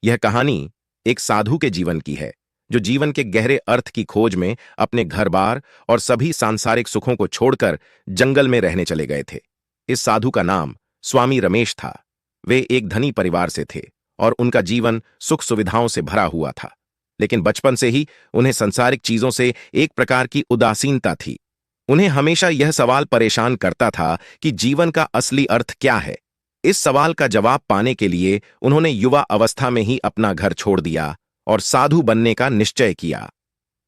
यह कहानी एक साधु के जीवन की है, जो जीवन के गहरे अर्थ की खोज में अपने घर-बार और सभी सांसारिक सुखों को छोड़कर जंगल में रहने चले गए थे। इस साधु का नाम स्वामी रमेश था। वे एक धनी परिवार से थे और उनका जीवन सुख सुविधाओं से भरा हुआ था। लेकिन बचपन से ही उन्हें सांसारिक चीजों से एक प्रकार की उदासीनता थी। उन्हें हमेशा यह सवाल परेशान करता था कि जीवन का असली अर्थ क्या है। इस सवाल का जवाब पाने के लिए उन्होंने युवा अवस्था में ही अपना घर छोड़ दिया और साधु बनने का निश्चय किया।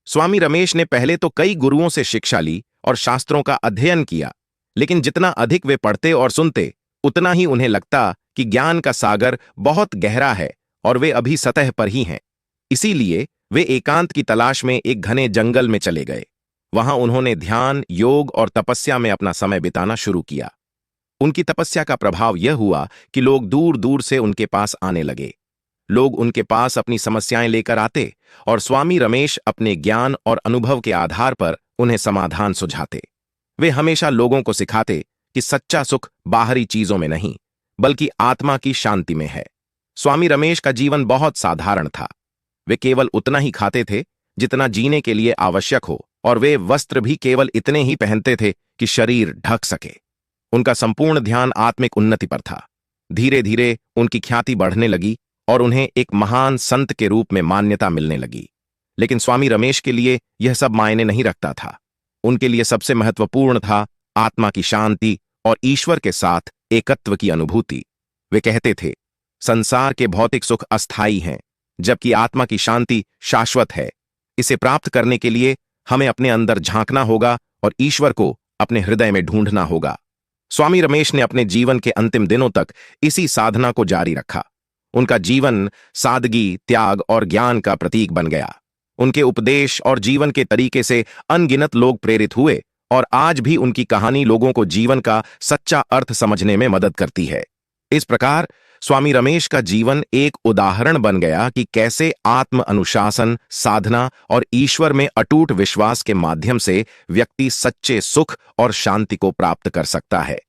स्वामी रमेश ने पहले तो कई गुरुओं से शिक्षा ली और शास्त्रों का अध्ययन किया, लेकिन जितना अधिक वे पढ़ते और सुनते, उतना ही उन्हें लगता कि ज्ञान का सागर बहुत गहरा है और वे अभी सतह पर ही हैं। इसीलिए वे एकांत की तलाश में एक घने जंगल में चले गए। वहां उन्होंने ध्यान, योग और तपस्या में अपना समय बिताना शुरू किया। उनकी तपस्या का प्रभाव यह हुआ कि लोग दूर दूर से उनके पास आने लगे। लोग उनके पास अपनी समस्याएं लेकर आते और स्वामी रमेश अपने ज्ञान और अनुभव के आधार पर उन्हें समाधान सुझाते। वे हमेशा लोगों को सिखाते कि सच्चा सुख बाहरी चीजों में नहीं, बल्कि आत्मा की शांति में है। स्वामी रमेश का जीवन बहुत साधारण था। वे केवल उतना ही खाते थे जितना जीने के लिए आवश्यक हो, और वे वस्त्र भी केवल इतने ही पहनते थे कि शरीर ढक सके। उनका संपूर्ण ध्यान आत्मिक उन्नति पर था। धीरे धीरे उनकी ख्याति बढ़ने लगी और उन्हें एक महान संत के रूप में मान्यता मिलने लगी। लेकिन स्वामी रमेश के लिए यह सब मायने नहीं रखता था। उनके लिए सबसे महत्वपूर्ण था आत्मा की शांति और ईश्वर के साथ एकत्व की अनुभूति। वे कहते थे, संसार के भौतिक सुख अस्थायी हैं, जबकि आत्मा की शांति शाश्वत है। इसे प्राप्त करने के लिए हमें अपने अंदर झांकना होगा और ईश्वर को अपने हृदय में ढूंढना होगा। स्वामी रमेश ने अपने जीवन के अंतिम दिनों तक इसी साधना को जारी रखा। उनका जीवन सादगी, त्याग और ज्ञान का प्रतीक बन गया। उनके उपदेश और जीवन के तरीके से अनगिनत लोग प्रेरित हुए और आज भी उनकी कहानी लोगों को जीवन का सच्चा अर्थ समझने में मदद करती है। इस प्रकार स्वामी रमेश का जीवन एक उदाहरण बन गया कि कैसे आत्म अनुशासन, साधना और ईश्वर में अटूट विश्वास के माध्यम से व्यक्ति सच्चे सुख और शांति को प्राप्त कर सकता है।